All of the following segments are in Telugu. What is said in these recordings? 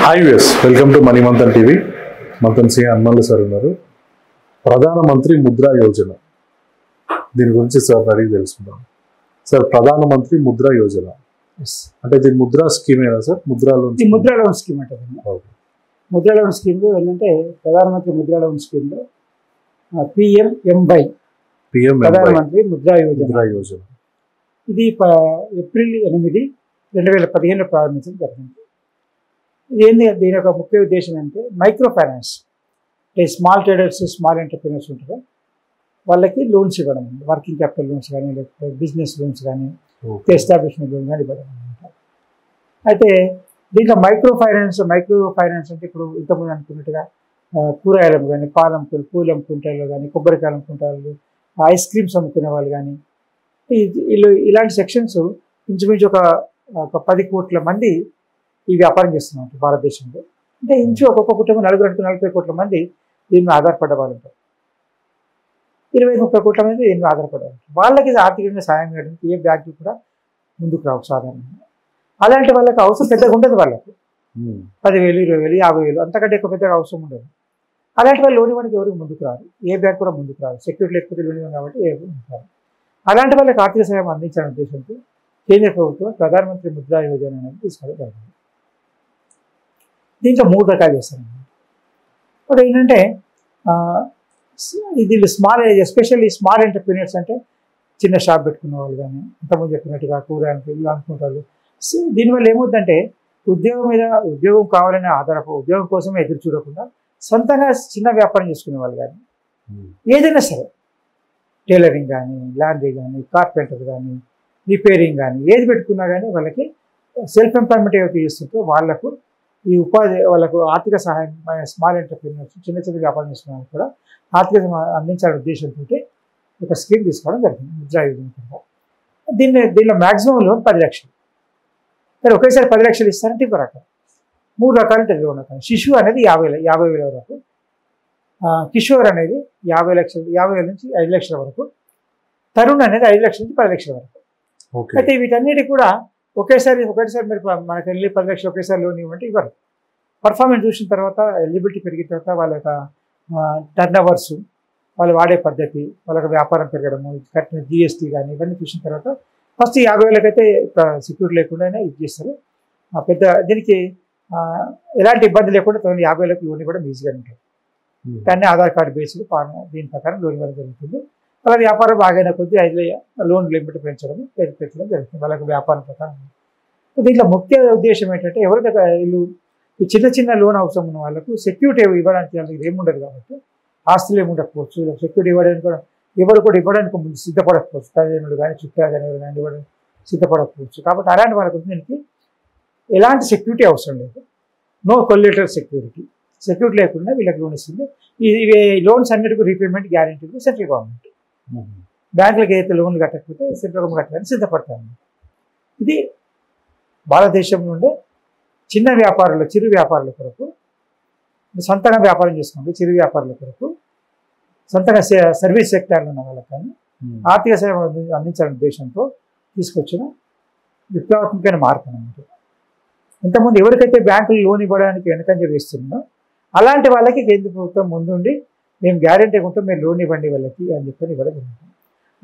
Hi viewers, welcome to money Manthan TV. Manthan C Hanumal sir ఉన్నారు. ప్రధానమంత్రి ముద్రా యోజన దీని గురించి సార్ అడిగి తెలుసుకుందాం. సార్, ప్రధానమంత్రి ముద్రా యోజన అంటే దీని ముద్రా స్కీమ్ ఏనా సార్? ముద్రా లోన్ స్కీమ్ అంటే ముద్రా లోన్ స్కీమ్లో ఏంటంటే ప్రధానమంత్రి ముద్రా లోన్ స్కీమ్లో పిఎంఎంవై ప్రధానమంత్రి ముద్రా యోజన ఇది ఏప్రిల్ 8, 2015 ప్రారంభించడం జరిగింది. ఏంది దీని యొక్క ముఖ్య ఉద్దేశం అంటే micro finance, small traders, small entrepreneurs ఉంటారు, వాళ్ళకి లోన్స్ ఇవ్వడం, వర్కింగ్ క్యాపిటల్ లోన్స్ కానీ, లేకపోతే బిజినెస్ లోన్స్ కానీ, ఎస్టాబ్లిష్మెంట్ లోన్స్ కానీ ఇవ్వడం అనమాట. అయితే దీంట్లో మైక్రో ఫైనాన్స్ అంటే ఇప్పుడు ఇంతకుముందు అనుకున్నట్టుగా కూరగాయలు కానీ, పాలంకులు, పూలు అమ్ముకుంటారు కానీ, కొబ్బరికాయలు అమ్ముకుంటారు, ఐస్ క్రీమ్స్ అమ్ముకునే వాళ్ళు కానీ, వీళ్ళు ఇలాంటి సెక్షన్స్ ఇంచుమించు ఒక 10 కోట్ల మంది ఈ వ్యాపారం చేస్తున్నారు భారతదేశంలో. అంటే ఇంచు ఒక్కొక్క కుటుంబం 40 కోట్ల మంది దీన్ని ఆధారపడ్డ వాళ్ళు ఉంటారు. 20-30 కోట్ల మంది దీన్ని ఆధారపడ్డారు. వాళ్ళకి ఆర్థికంగా సాయం చేయడానికి ఏ బ్యాంకులు కూడా ముందుకు రావు సాధారణంగా. అలాంటి వాళ్ళకి అవసరం పెద్దగా ఉండదు. వాళ్ళకు 10,000, 20,000, 50,000 అంతకంటే ఎక్కువ పెద్దగా అవసరం ఉండదు. అలాంటి వాళ్ళు లోన్ ఇవ్వడానికి ఎవరికి ముందుకు రారు, ఏ బ్యాంక్ కూడా ముందుకు రాదు. సెక్యూరిటీ లేకపోతే లోన్ ఇవ్వం కాబట్టి ఎవరు ఉంటారు. అలాంటి వాళ్ళకి ఆర్థిక సహాయం అందించాలనే ఉద్దేశంతో కేంద్ర ప్రభుత్వం ప్రధానమంత్రి ముద్రా యోజన అనేది తీసుకోవడం జరిగింది. దీంట్లో 3 రకాలు చేస్తారు. ఒకటి ఏంటంటే ఇది ఎస్పెషల్లీ స్మాల్ ఎంటర్ప్రీనర్స్ అంటే చిన్న షాప్ పెట్టుకున్న వాళ్ళు కానీ, ఇంతకుముందు చెప్పినట్టుగా కూరగాయలు ఇలా అనుకుంటారు. దీనివల్ల ఏమవుతుందంటే ఉద్యోగం కావాలనే ఉద్యోగం కోసమే ఎదురు చూడకుండా సొంతంగా చిన్న వ్యాపారం చేసుకునే వాళ్ళు కానీ, ఏదైనా సరే టైలరింగ్ కానీ, లాండ్రీ కానీ, కార్పెంటర్ కానీ, రిపేరింగ్ కానీ, ఏది పెట్టుకున్నా కానీ వాళ్ళకి సెల్ఫ్ ఎంప్లాయ్మెంట్ ఏవైతే చేస్తుంటే వాళ్ళకు ఈ ఉపాధి, వాళ్ళకు ఆర్థిక సహాయం, స్మాల్ ఎంటర్ప్రీనర్స్ చిన్న వ్యాపారం చేస్తున్న వాళ్ళకి కూడా ఆర్థిక అందించాలనే ఉద్దేశంతో ఒక స్కీమ్ తీసుకోవడం జరిగింది, ముద్రా యోజన కింద. దీనిలో మ్యాక్సిమం లోన్ 10 లక్షలు. కానీ ఒకేసారి 10 లక్షలు ఇస్తారంటే ఇవ్వరు. అక్కడ 3 రకాలు ఉంటుంది లోన్. శిశు అనేది 50,000 వరకు, కిషోర్ అనేది 50,000 నుంచి 5 లక్షల వరకు, తరుణ్ అనేది 5 లక్షల నుంచి 10 లక్షల వరకు. అయితే వీటన్నిటి కూడా ఒకేసారి మీరు మనకి వెళ్ళి 10 లక్షలు ఒకేసారి లోన్ ఇవ్వమంటే ఇవ్వరు. పర్ఫార్మెన్స్ చూసిన తర్వాత, ఎలిజిబిలిటీ పెరిగిన తర్వాత, వాళ్ళ యొక్క టర్న్ ఓవర్స్, వాళ్ళు వాడే పద్ధతి, వాళ్ళకి వ్యాపారం పెరగడము, కట్టిన GST కానీ ఇవన్నీ చూసిన తర్వాత ఫస్ట్ 50,000 అయితే సెక్యూరిటీ లేకుండానే ఇది చేస్తారు. దీనికి ఎలాంటి ఇబ్బంది లేకుండా 50,000 లోన్ ఇవ్వడం ఈజీగా ఉంటుంది. కానీ ఆధార్ కార్డు బేస్డ్ దీని ప్రకారం లోన్ ఇవ్వడం జరుగుతుంది. అలా వ్యాపారం బాగైన కొద్దీ లోన్ లిమిట్ పెంచడం జరుగుతుంది వాళ్ళకి వ్యాపారం ప్రకారం. దీంట్లో ముఖ్య ఉద్దేశం ఏంటంటే ఎవరికైతే వీళ్ళు ఈ చిన్న లోన్ అవసరం ఉన్న వాళ్ళకు సెక్యూరిటీ ఇవ్వడానికి వాళ్ళకి ఏముండదు కాబట్టి, ఆస్తులు ఏముండకపోవచ్చు, సెక్యూరిటీ ఇవ్వడానికి కూడా ఇవ్వడానికి ముందు సిద్ధపడకపోవచ్చు, తల్లిదండ్రులు కానీ చుట్టాలు కానీ ఎవరు కానీ ఇవ్వడానికి సిద్ధపడకపోవచ్చు. కాబట్టి అలాంటి వాళ్ళకు దీనికి ఎలాంటి సెక్యూరిటీ అవసరం లేదు. నో కొల్లేటరల్ సెక్యూరిటీ లేకుండా వీళ్ళకి లోన్ ఇస్తుంది. ఈ లోన్స్ అన్నిటికీ రీపేమెంట్ గ్యారెంటీ సెంట్రల్ గవర్నమెంట్. బ్యాంకులకు అయితే లోన్లు కట్టకపోతే సెంట్రల్ గవర్నమెంట్ కట్టడానికి సిద్ధపడతారు. ఇది భారతదేశం నుండి చిన్న వ్యాపారులు, చిరు వ్యాపారుల కొరకు, సొంతంగా వ్యాపారం చేసుకుంటే చిరు వ్యాపారుల కొరకు, సొంతంగా సర్వీస్ సెక్టార్లో ఉన్న వాళ్ళకి కానీ ఆర్థిక సేవ అందించాలనే ఉద్దేశంతో తీసుకొచ్చిన విప్లవాత్మకమైన మార్పు అన్నమాట. ఇంతకుముందు ఎవరికైతే బ్యాంకులు లోన్ ఇవ్వడానికి వెనకంజ వేస్తుందో అలాంటి వాళ్ళకి కేంద్ర ప్రభుత్వం ముందుండి మేము గ్యారెంటీ ఉంటాం, మీరు లోన్ ఇవ్వండి వాళ్ళకి అని చెప్పని ఇవ్వడం జరుగుతుంది.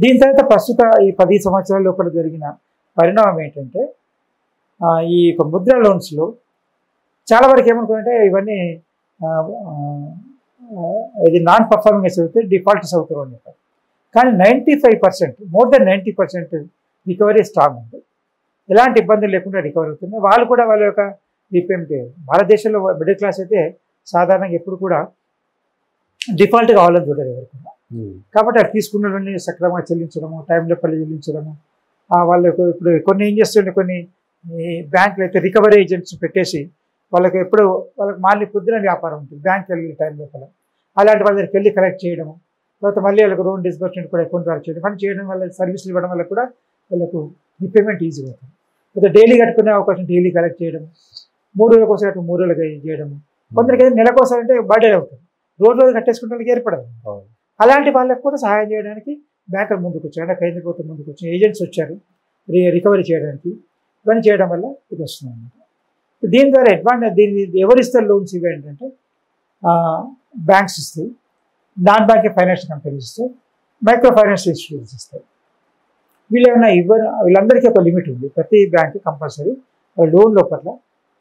దీని తర్వాత ప్రస్తుత ఈ 10 సంవత్సరాల లోపల జరిగిన పరిణామం ఏంటంటే ఈ ముద్రా లోన్స్లో చాలా వరకు ఏమనుకుంటే ఇవన్నీ ఇది నాన్ పర్ఫార్మింగ్ అవుతే డిఫాల్ట్స్ అవుతారు. కానీ 95%, మోర్ దెన్ 90% రికవరీ స్ట్రాంగ్ ఉంది. ఎలాంటి ఇబ్బందులు లేకుండా రికవరీ అవుతుంది. వాళ్ళు కూడా వాళ్ళ యొక్క రీపేమెంట్. భారతదేశంలో మిడిల్ క్లాస్ అయితే సాధారణంగా ఎప్పుడు కూడా డిఫాల్ట్ కావాలని చూడరు ఎవరు కూడా. కాబట్టి అది తీసుకున్నవన్నీ సక్రమంగా చెల్లించడము, టైంలో చెల్లించడము. వాళ్ళకు ఇప్పుడు కొన్ని ఏం చేస్తుండే, కొన్ని బ్యాంకులు అయితే రికవరీ ఏజెంట్స్ పెట్టేసి వాళ్ళకి మళ్ళీ పొద్దున వ్యాపారం ఉంటుంది బ్యాంక్ వెళ్ళి టైం లోపల. అలాంటి వాళ్ళ దగ్గరికి వెళ్ళి కలెక్ట్ చేయడము, తర్వాత మళ్ళీ వాళ్ళకి లోన్ డిస్బర్స్మెంట్ కూడా అకౌంట్ ద్వారా చేయడం వల్ల, సర్వీసులు ఇవ్వడం వల్ల కూడా వాళ్ళకు రీపేమెంట్ ఈజీగా అవుతుంది. లేదా డైలీ కట్టుకునే అవకాశం, డైలీ కలెక్ట్ చేయడం, 3 రోజుల కోసం 3 రోజులకి చేయడము. కొందరికి నెల కోసం అంటే బర్త్డే అవుతుంది, రోజు కట్టేసుకుంటే వాళ్ళకి ఏర్పడదు. అలాంటి వాళ్ళకి కూడా సహాయం చేయడానికి బ్యాంకులు ముందుకు వచ్చారు, కేంద్ర ప్రభుత్వం ముందుకు వచ్చి ఏజెంట్స్ వచ్చారు రికవరీ చేయడానికి. ఇవన్నీ చేయడం వల్ల ఇది వస్తుంది అన్నమాట. దీని ద్వారా అడ్వాంటేజ్ దీన్ని ఎవరిస్తారు లోన్స్ ఇవి ఏంటంటే బ్యాంక్స్ ఇస్తాయి, నాన్ బ్యాంకింగ్ ఫైనాన్షియల్ కంపెనీస్ ఇస్తాయి, మైక్రో ఫైనాన్స్ ఇన్స్టిట్యూట్స్ ఇస్తాయి. వీళ్ళు ఏమైనా వీళ్ళందరికీ ఒక లిమిట్ ఉంది. ప్రతి బ్యాంక్ కంపల్సరీ లోన్ లోపల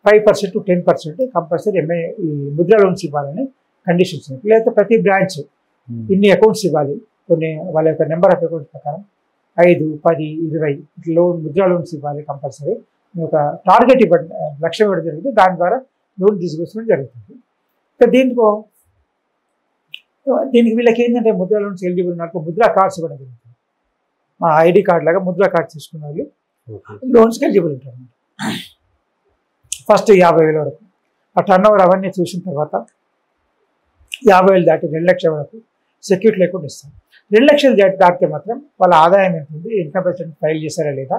5% to 10% కంపల్సరీ ఈ ముద్రా లోన్స్ ఇవ్వాలని కండిషన్స్ ఉన్నాయి. లేకపోతే ప్రతి బ్రాంచ్ ఇన్ని అకౌంట్స్ ఇవ్వాలి, కొన్ని వాళ్ళ యొక్క నెంబర్ ఆఫ్ అకౌంట్స్ ప్రకారం 5, 10, 20 లోన్ ముద్రా లోన్స్ ఇవ్వాలి కంపల్సరీ. ఒక టార్గెట్ ఇవ్వడం, లక్ష్యం ఇవ్వడం జరిగింది. దాని ద్వారా లోన్ డిస్బర్స్మెంట్ జరుగుతుంది. దీనికి వీళ్ళకి ఏంటంటే ముద్రా లోన్స్ ఎలిజిబుల్ ఉన్నట్టు ముద్రా కార్డ్స్ ఇవ్వడం జరుగుతుంది. మా ఐడి కార్డ్ లాగా ముద్రా కార్డ్ తీసుకున్న వాళ్ళు లోన్స్కి ఎలిజిబుల్ ఉంటారు. ఫస్ట్ 50,000 వరకు ఆ టర్న్ ఓవర్ అవన్నీ చూసిన తర్వాత 50,000 దాటి 2 లక్షల వరకు సెక్యూరిటీ లేకుండా ఇస్తాం. 2 లక్షలు దాటితే మాత్రం వాళ్ళ ఆదాయం ఎంత ఉంది, ఇన్కమ్ టైక్స్ ఫైల్ చేశారా లేదా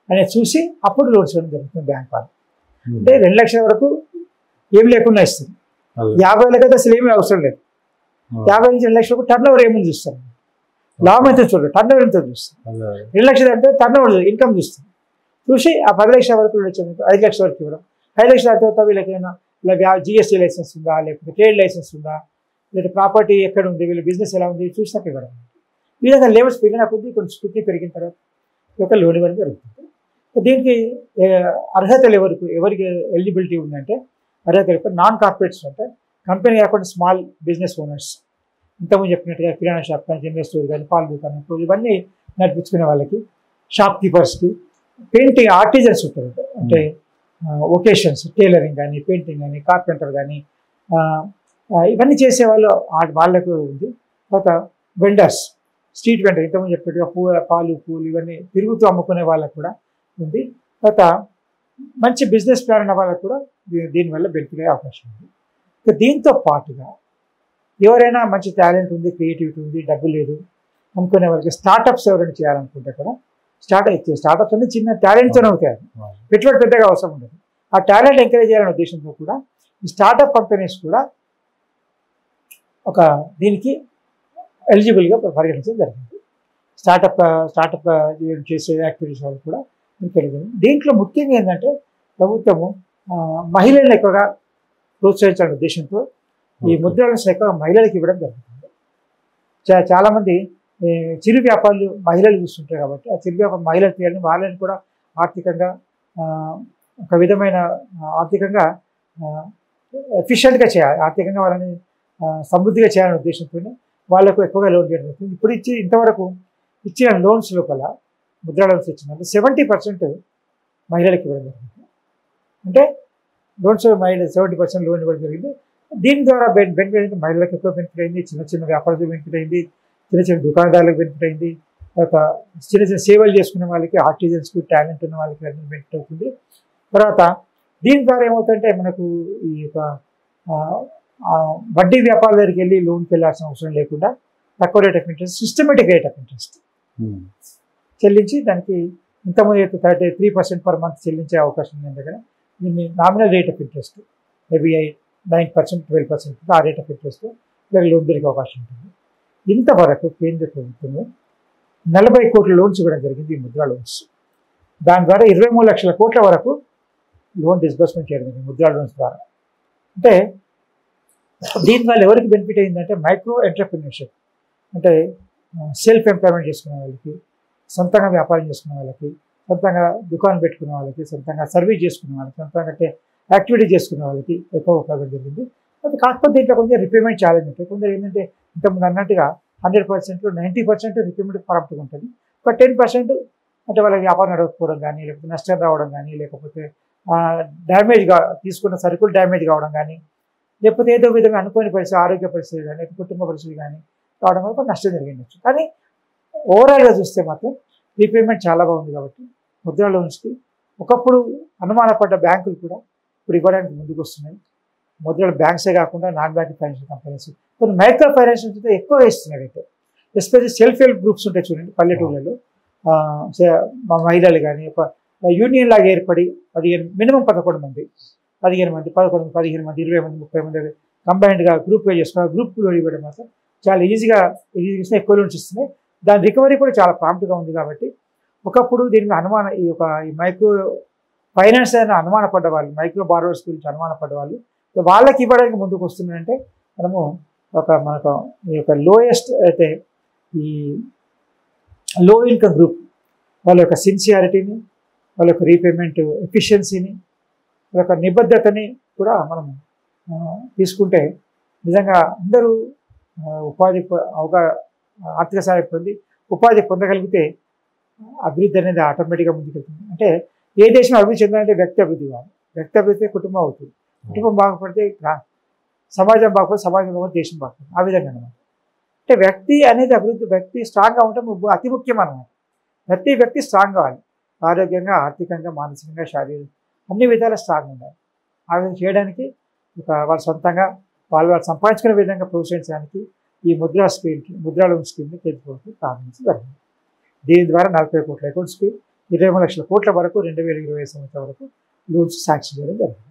అనేది చూసి అప్పుడు లోన్స్ ఇవ్వడం జరుగుతుంది బ్యాంక్ వాళ్ళు. అంటే 2 లక్షల వరకు ఏం లేకుండా ఇస్తుంది. 50,000 అయితే అసలు ఏమీ అవసరం లేదు. 50 నుంచి 2 లక్షలకు టర్న్ ఓవర్ ఏమని చూస్తాం, లాభం ఎంత చూడరు, టర్న్ ఓవర్ ఎంత చూస్తాం. 2 లక్షలు అంటే టర్న్ ఓవర్ ఇన్కమ్ చూస్తాం. చూసి ఆ 10 లక్షల వరకు 5 లక్షల వరకు ఇవ్వడం. 5 లక్షల తర్వాత వీళ్ళకైనా ఇలా జిఎస్టీ లైసెన్స్ ఉందా, లేకపోతే ట్రేడ్ లైసెన్స్ ఉందా, లేదా ప్రాపర్టీ ఎక్కడ ఉంది, వీళ్ళ బిజినెస్ ఎలా ఉంది చూసినాక ఇవ్వడం. ఈ విధంగా లెవెల్స్ పెరిగిన కొద్దీ కొంచెం స్కూటీ పెరిగిన తర్వాత ఒక లోన్ ఇవ్వడం జరుగుతుంది. దీనికి అర్హతలు ఎవరికి ఎలిజిబిలిటీ ఉందంటే అర్హతలు నాన్ కార్పొరేట్స్ అంటే కంపెనీ కాకుండా స్మాల్ బిజినెస్ ఓనర్స్, ఇంతకుముందు చెప్పినట్టుగా కిరాణా షాప్ కానీ, జనరల్ స్టోర్ కానీ, పాల దుకాణం, ఇవన్నీ నడిపించుకునే వాళ్ళకి, షాప్ కీపర్స్కి, పెయింటింగ్ ఆర్టిజన్స్ ఉంటారు అంటే ఒకేషన్స్, టైలరింగ్ కానీ, పెయింటింగ్ కానీ, కార్పెంటర్ కానీ, ఇవన్నీ చేసేవాళ్ళు వాళ్ళకు ఉంది. తర్వాత వెండర్స్, స్ట్రీట్ వెండర్, ఇంతకుముందు చెప్పినట్టుగా పాలు పూలు ఇవన్నీ తిరుగుతూ అమ్ముకునే వాళ్ళకు కూడా ఉంది. తర్వాత మంచి బిజినెస్ ప్లాన్ ఉన్న వాళ్ళకు కూడా దీనివల్ల బెనిఫిట్ అయ్యే అవకాశం ఉంది. దీంతో పాటుగా ఎవరైనా మంచి టాలెంట్ ఉంది, క్రియేటివిటీ ఉంది, డబ్బు లేదు అనుకునే వాళ్ళకి స్టార్టప్స్ ఎవరైనా చేయాలనుకుంటే కూడా స్టార్టప్స్ అన్ని చిన్న టాలెంట్తోనే అవుతాయి. పెట్టుబడి పెద్దగా అవసరం ఉండదు. ఆ టాలెంట్ ఎంకరేజ్ చేయాలనే ఉద్దేశంతో కూడా ఈ స్టార్టప్ కంపెనీస్ కూడా ఒక దీనికి ఎలిజిబుల్గా పరిగణించడం జరిగింది. స్టార్టప్ చేసే యాక్టివిటీస్ వాళ్ళు కూడా మీకు తెలియదు. దీంట్లో ముఖ్యంగా ఏంటంటే ప్రభుత్వము మహిళలను ఎక్కువగా ప్రోత్సహించాలనే ఉద్దేశంతో ఈ ముద్రా లోన్స్ ఎక్కువగా మహిళలకు ఇవ్వడం జరుగుతుంది. చాలామంది చిరు వ్యాపారులు మహిళలు చూస్తుంటారు కాబట్టి ఆ చిరు వ్యాపారం మహిళలు చేయాలని, వాళ్ళని కూడా ఆర్థికంగా ఒక విధమైన ఆర్థికంగా ఎఫిషియెంట్గా చేయాలి, ఆర్థికంగా వాళ్ళని సమృద్ధిగా చేయాలనే ఉద్దేశంతో వాళ్ళకు ఎక్కువగా లోన్ చేయడం జరుగుతుంది. ఇప్పుడు ఇంతవరకు ఇచ్చిన లోన్స్ లోపల ముద్రా లోన్స్ ఇచ్చిందంటే 70% మహిళలకు ఇవ్వడం జరిగింది. అంటే లోన్స్ 70% లోన్ ఇవ్వడం జరిగింది. దీని ద్వారా బెనిఫిట్ అయింది, మహిళలకు ఎక్కువ బెనిఫిట్ అయింది, చిన్న చిన్న వ్యాపారులకు బెనిఫిట్ అయింది, చిన్న చిన్న దుకాణదారులకు బెనిఫిట్ అయింది, తర్వాత చిన్న చిన్న సేవలు చేసుకునే వాళ్ళకి, ఆర్టిజన్స్కి, టాలెంట్ ఉన్న వాళ్ళకి అన్ని బెనిఫిట్ అవుతుంది. తర్వాత దీని ద్వారా ఏమవుతుందంటే మనకు ఈ యొక్క వడ్డీ వ్యాపారాల దగ్గరికి వెళ్ళి లోన్కి వెళ్ళాల్సిన అవసరం లేకుండా తక్కువ rate of interest, systematic rate of interest చెల్లించి దానికి ఇంతకుముందు 33% పర్ మంత్ చెల్లించే అవకాశం ఉంది. దగ్గర దీన్ని nominal rate of interest maybe 9%, 12% ఆ రేట్ ఆఫ్ ఇంట్రెస్ట్ లోన్ దొరికే అవకాశం ఉంటుంది. ఇంతవరకు కేంద్ర ప్రభుత్వం 40 కోట్ల లోన్స్ ఇవ్వడం జరిగింది, ఈ ముద్రా లోన్స్. దాని ద్వారా 23 లక్షల కోట్ల వరకు లోన్ డిస్బర్స్మెంట్ చేయడం జరిగింది ముద్రా లోన్స్ ద్వారా. అంటే దీనివల్ల ఎవరికి బెనిఫిట్ అయిందంటే మైక్రో ఎంటర్ప్రినర్షిప్ అంటే సెల్ఫ్ ఎంప్లాయ్మెంట్ చేసుకునే వాళ్ళకి, సొంతంగా వ్యాపారం చేసుకునే వాళ్ళకి, సొంతంగా దుకాణం పెట్టుకునే వాళ్ళకి, సొంతంగా సర్వీస్ చేసుకునే వాళ్ళకి, సొంతంగా యాక్టివిటీ చేసుకునే వాళ్ళకి ఎక్కువ ఉపయోగం జరిగింది. అది కాకపోతే దీంట్లో కొంచెం రిపేమెంట్ ఛాలెంజ్ ఉంటుంది. కొందరు ఏంటంటే ఇంతకుముందు అన్నట్టుగా 100%లో 90% రిపేమెంట్ పరపతిగా ఉంటుంది. ఒక 10% అంటే వాళ్ళకి వ్యాపారం నడవకపోవడం కానీ, లేకపోతే నష్టం రావడం కానీ, లేకపోతే డ్యామేజ్గా తీసుకున్న సరుకులు డ్యామేజ్ కావడం కానీ, లేకపోతే ఏదో విధంగా అనుకోని పరిస్థితి, ఆరోగ్య పరిస్థితి కానీ, కుటుంబ పరిస్థితి కానీ రావడం వల్ల నష్టం జరిగిండొచ్చు. కానీ ఓవరాల్గా చూస్తే మాత్రం రీపేమెంట్ చాలా బాగుంది. కాబట్టి ముద్రా లోన్స్కి ఒకప్పుడు అనుమానపడ్డ బ్యాంకులు కూడా ఇప్పుడు ఇవ్వడానికి ముందుకు వస్తున్నాయి. ముద్రలు బ్యాంక్సే కాకుండా నాన్ బ్యాంకింగ్ ఫైనాన్షియల్ కంపెనీస్ కొన్ని మైక్రో ఫైనాన్షియల్ అయితే ఎక్కువ ఇస్తున్నాయి. అయితే ఎస్పెషల్లీ సెల్ఫ్ హెల్ప్ గ్రూప్స్ ఉంటాయి చూడండి పల్లెటూళ్ళలో, మహిళలు కానీ ఒక యూనియన్ లాగా ఏర్పడి 15 మినిమం 11 మంది, 15 మంది, 11 15 మంది, 20 మంది, 30 మంది కంబైన్డ్గా గ్రూప్గా చేసుకున్నారు. గ్రూప్ లోన్ ఇవ్వడం మాత్రం చాలా ఈజీగా ఎక్కువ లోన్స్ ఇస్తున్నాయి. దాని రికవరీ కూడా చాలా ప్రాంప్ట్గా ఉంది. కాబట్టి ఒకప్పుడు దీని అనుమానం ఈ మైక్రో ఫైనాన్స్ అయినా అనుమానపడ్డ వాళ్ళు, మైక్రో బారోవర్స్ గురించి అనుమానపడ్డ వాళ్ళు, వాళ్ళకి ఇవ్వడానికి ముందుకు వస్తున్నారంటే మనకు ఈ యొక్క లోయెస్ట్ అయితే ఈ లో ఇన్కమ్ గ్రూప్ వాళ్ళ యొక్క సిన్సియారిటీని, వాళ్ళ యొక్క రీపేమెంట్ ఎఫిషియన్సీని, వాళ్ళ యొక్క నిబద్ధతని కూడా మనం తీసుకుంటే నిజంగా అందరూ ఉపాధి ఆర్థిక సహాయం పొంది ఉపాధి పొందగలిగితే అభివృద్ధి అనేది ఆటోమేటిక్గా ముందుకెళ్తుంది. అంటే ఏ దేశం అభివృద్ధి చెందాలంటే వ్యక్తి అభివృద్ధి కావాలి, వ్యక్తి అభివృద్ధి కుటుంబం అవుతుంది, కుటుంబం బాగుపడితే సమాజం బాగుపడితే సమాజం బాగుపడితే దేశం బాగుపడుతుంది. ఆ విధంగా అనమాట. అంటే వ్యక్తి అనేది అభివృద్ధి, వ్యక్తి స్ట్రాంగ్గా ఉంటే అతి ముఖ్యం అనమాట. ప్రతి వ్యక్తి స్ట్రాంగ్ కావాలి, ఆరోగ్యంగా, ఆర్థికంగా, మానసికంగా, శారీరక అన్ని విధాలా స్ట్రాంగ్ ఉండాలి. ఆ విధంగా చేయడానికి వాళ్ళ సొంతంగా వాళ్ళు సంపాదించుకునే విధంగా ప్రోత్సహించడానికి ఈ ముద్రా లోన్ స్కీమ్ని కేంద్ర ప్రభుత్వం ప్రారంభించడం జరిగింది. దీని ద్వారా 40 కోట్ల అకౌంట్స్కి 23 లక్షల కోట్ల వరకు 2020 సంవత్సరం వరకు లోన్స్ శాంక్షన్ చేయడం జరిగింది.